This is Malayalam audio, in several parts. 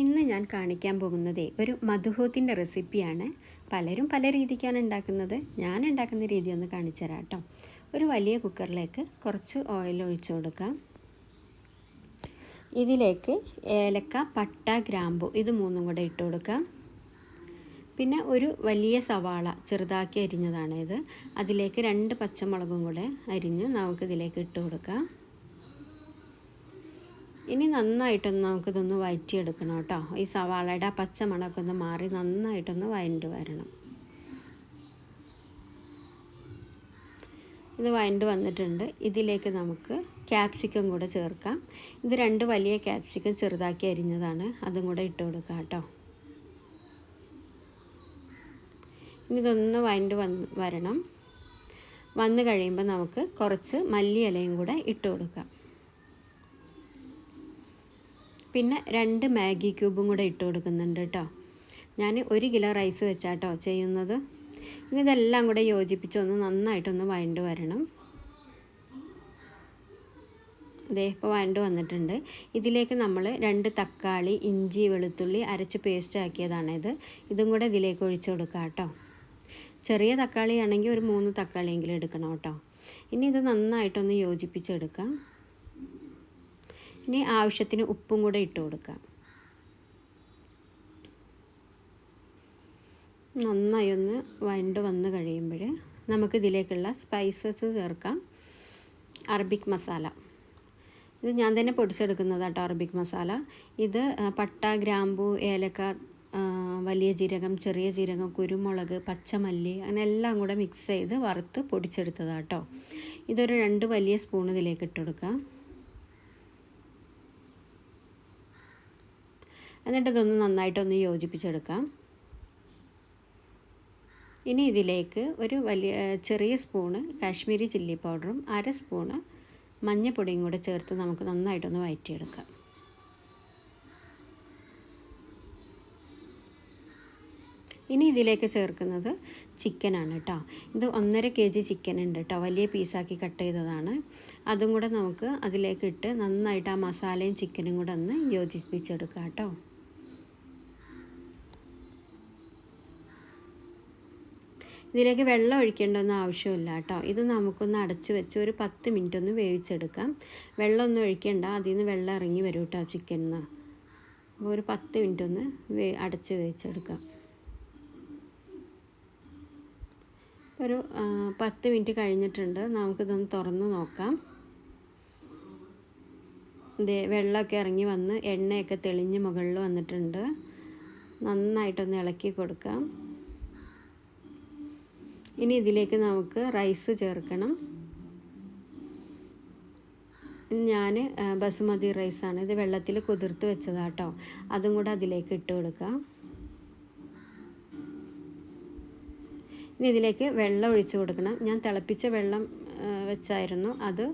ഇന്ന് ഞാൻ കാണിക്കാൻ പോകുന്നത് ഒരു മധുഹൂത്തിൻ്റെ റെസിപ്പിയാണ്. പലരും പല രീതിക്കാണ് ഉണ്ടാക്കുന്നത്. ഞാൻ ഉണ്ടാക്കുന്ന രീതി ഒന്ന് കാണിച്ചു തരാം കേട്ടോ. ഒരു വലിയ കുക്കറിലേക്ക് കുറച്ച് ഓയിൽ ഒഴിച്ചു കൊടുക്കാം. ഇതിലേക്ക് ഏലക്ക, പട്ട, ഗ്രാമ്പു ഇത് മൂന്നും കൂടെ ഇട്ട് കൊടുക്കാം. പിന്നെ ഒരു വലിയ സവാള ചെറുതാക്കി അരിഞ്ഞതാണ് ഇത്. അതിലേക്ക് 2 പച്ചമുളകും കൂടെ അരിഞ്ഞ് നമുക്കിതിലേക്ക് ഇട്ട് കൊടുക്കാം. ഇനി നന്നായിട്ടൊന്ന് നമുക്കിതൊന്ന് വഴറ്റിയെടുക്കണം കേട്ടോ. ഈ സവാളയുടെ ആ പച്ച മണമൊക്കെ ഒന്ന് മാറി നന്നായിട്ടൊന്ന് വഴണ്ട് വരണം. ഇത് വഴണ്ട് വന്നിട്ടുണ്ട്. ഇതിലേക്ക് നമുക്ക് ക്യാപ്സിക്കം കൂടെ ചേർക്കാം. ഇത് 2 വലിയ ക്യാപ്സിക്കം ചെറുതാക്കി അരിഞ്ഞതാണ്. അതും കൂടെ ഇട്ട് കൊടുക്കാം കേട്ടോ. ഇനി ഇതൊന്ന് വഴണ്ട് വരണം. വന്ന് കഴിയുമ്പോൾ നമുക്ക് കുറച്ച് മല്ലിയിലയും കൂടെ ഇട്ട് കൊടുക്കാം. പിന്നെ 2 മാഗി ക്യൂബും കൂടെ ഇട്ട് കൊടുക്കുന്നുണ്ട് കേട്ടോ. ഞാൻ 1 കിലോ റൈസ് വെച്ചാട്ടോ ചെയ്യുന്നത്. ഇനി ഇതെല്ലാം കൂടെ യോജിപ്പിച്ചൊന്ന് നന്നായിട്ടൊന്ന് വഴണ്ട് വരണം. അതേ ഇപ്പോൾ വഴണ്ട് വന്നിട്ടുണ്ട്. ഇതിലേക്ക് നമ്മൾ 2 തക്കാളി, ഇഞ്ചി, വെളുത്തുള്ളി അരച്ച് പേസ്റ്റ് ആക്കിയതാണിത്. ഇതും കൂടെ ഇതിലേക്ക് ഒഴിച്ചു കൊടുക്കാം കേട്ടോ. ചെറിയ തക്കാളി ആണെങ്കിൽ ഒരു 3 തക്കാളിയെങ്കിലും എടുക്കണം കേട്ടോ. ഇനി ഇത് നന്നായിട്ടൊന്ന് യോജിപ്പിച്ചെടുക്കാം. ഇനി ആവശ്യത്തിന് ഉപ്പും കൂടെ ഇട്ട് കൊടുക്കാം. നന്നായി ഒന്ന് വഴണ്ട് വന്ന് കഴിയുമ്പോൾ നമുക്കിതിലേക്കുള്ള സ്പൈസസ് ചേർക്കാം. അറബിക് മസാല ഇത് ഞാൻ തന്നെ പൊടിച്ചെടുക്കുന്നത് കേട്ടോ. അറബിക് മസാല ഇത് പട്ട, ഗ്രാമ്പു, ഏലക്ക, വലിയ ജീരകം, ചെറിയ ജീരകം, കുരുമുളക്, പച്ചമല്ലി അങ്ങനെ എല്ലാം കൂടെ മിക്സ് ചെയ്ത് വറുത്ത് പൊടിച്ചെടുത്തതാണ് കേട്ടോ. ഇതൊരു 2 വലിയ സ്പൂൺ ഇതിലേക്ക് ഇട്ട് കൊടുക്കാം. എന്നിട്ട് ഇതൊന്ന് നന്നായിട്ടൊന്ന് യോജിപ്പിച്ചെടുക്കാം. ഇനി ഇതിലേക്ക് ഒരു ചെറിയ സ്പൂണ് കാശ്മീരി ചില്ലി പൗഡറും 1/2 സ്പൂണ് മഞ്ഞൾപ്പൊടിയും കൂടെ ചേർത്ത് നമുക്ക് നന്നായിട്ടൊന്ന് വഴറ്റിയെടുക്കാം. ഇനി ഇതിലേക്ക് ചേർക്കുന്നത് ചിക്കനാണ് കേട്ടോ. ഇത് 1.5 kg ചിക്കൻ ഉണ്ട് കേട്ടോ. വലിയ പീസാക്കി കട്ട് ചെയ്തതാണ്. അതും കൂടെ നമുക്ക് അതിലേക്ക് ഇട്ട് നന്നായിട്ട് ആ മസാലയും ചിക്കനും കൂടെ ഒന്ന് യോജിപ്പിച്ചെടുക്കാം കേട്ടോ. ഇതിലേക്ക് വെള്ളം ഒഴിക്കേണ്ടൊന്നും ആവശ്യമില്ല കേട്ടോ. ഇത് നമുക്കൊന്ന് അടച്ച് വെച്ച് ഒരു 10 മിനിറ്റ് ഒന്ന് വേവിച്ചെടുക്കാം. വെള്ളമൊന്നും ഒഴിക്കേണ്ട, അതിൽ നിന്ന് വെള്ളം ഇറങ്ങി വരും കേട്ടോ ചിക്കനിൽ നിന്ന്. അപ്പോൾ ഒരു 10 മിനിറ്റ് ഒന്ന് അടച്ച് വേവിച്ചെടുക്കാം. ഒരു 10 മിനിറ്റ് കഴിഞ്ഞിട്ടുണ്ട്. നമുക്കിതൊന്ന് തുറന്ന് നോക്കാം. വെള്ളമൊക്കെ ഇറങ്ങി വന്ന് എണ്ണയൊക്കെ തെളിഞ്ഞ് മുകളിൽ വന്നിട്ടുണ്ട്. നന്നായിട്ടൊന്ന് ഇളക്കി കൊടുക്കാം. ഇനി ഇതിലേക്ക് നമുക്ക് റൈസ് ചേർക്കണം. ഞാൻ ബസുമതി റൈസാണ്. ഇത് വെള്ളത്തിൽ കുതിർത്ത് വെച്ചതാട്ടോ. അതും കൂടെ അതിലേക്ക് ഇട്ട് കൊടുക്കാം. ഇനി ഇതിലേക്ക് വെള്ളം ഒഴിച്ച് കൊടുക്കണം. ഞാൻ തിളപ്പിച്ച വെള്ളം വെച്ചായിരുന്നു. അത്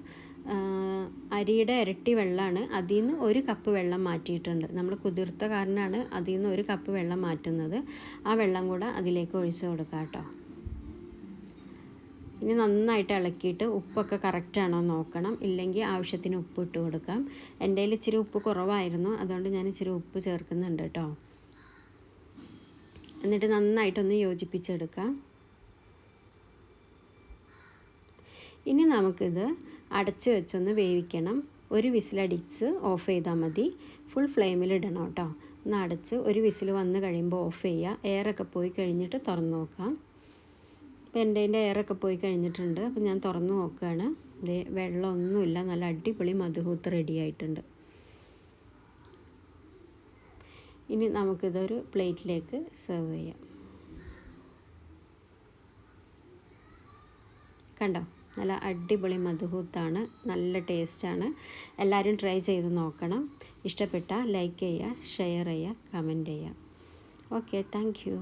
അരിയുടെ ഇരട്ടി വെള്ളമാണ്. അതിൽ നിന്ന് 1 കപ്പ് വെള്ളം മാറ്റിയിട്ടുണ്ട്. നമ്മൾ കുതിർത്ത കാരണമാണ് അതിൽ നിന്ന് 1 കപ്പ് വെള്ളം മാറ്റുന്നത്. ആ വെള്ളം കൂടെ അതിലേക്ക് ഒഴിച്ച് കൊടുക്കാം കേട്ടോ. ഇനി നന്നായിട്ട് ഇളക്കിയിട്ട് ഉപ്പൊക്കെ കറക്റ്റാണോ നോക്കണം. ഇല്ലെങ്കിൽ ആവശ്യത്തിന് ഉപ്പ് ഇട്ട് കൊടുക്കാം. എൻ്റെ കയ്യിൽ ഇച്ചിരി ഉപ്പ് കുറവായിരുന്നു, അതുകൊണ്ട് ഞാൻ ഇച്ചിരി ഉപ്പ് ചേർക്കുന്നുണ്ട് കേട്ടോ. എന്നിട്ട് നന്നായിട്ടൊന്ന് യോജിപ്പിച്ചെടുക്കാം. ഇനി നമുക്കിത് അടച്ച് വെച്ചൊന്ന് വേവിക്കണം. 1 വിസിലടിച്ച് ഓഫ് ചെയ്താൽ മതി. ഫുൾ ഫ്ലെയിമിൽ ഇടണം കേട്ടോ. ഒന്ന് അടച്ച് 1 വിസിൽ വന്ന് കഴിയുമ്പോൾ ഓഫ് ചെയ്യുക. എയറൊക്കെ പോയി കഴിഞ്ഞിട്ട് തുറന്ന് നോക്കാം. ഇപ്പോൾ എൻ്റെ എയറൊക്കെ പോയി കഴിഞ്ഞിട്ടുണ്ട്. അപ്പോൾ ഞാൻ തുറന്ന് നോക്കുകയാണ്. വെള്ളമൊന്നുമില്ല, നല്ല അടിപൊളി മധുഹൂത്ത് റെഡി ആയിട്ടുണ്ട്. ഇനി നമുക്കിതൊരു പ്ലേറ്റിലേക്ക് സെർവ് ചെയ്യാം. കണ്ടോ, നല്ല അടിപൊളി മധുഹൂത്താണ്. നല്ല ടേസ്റ്റാണ്. എല്ലാവരും ട്രൈ ചെയ്ത് നോക്കണം. ഇഷ്ടപ്പെട്ടാൽ ലൈക്ക് ചെയ്യുക, ഷെയർ ചെയ്യുക, കമൻറ്റ് ചെയ്യുക. Okay, thank you.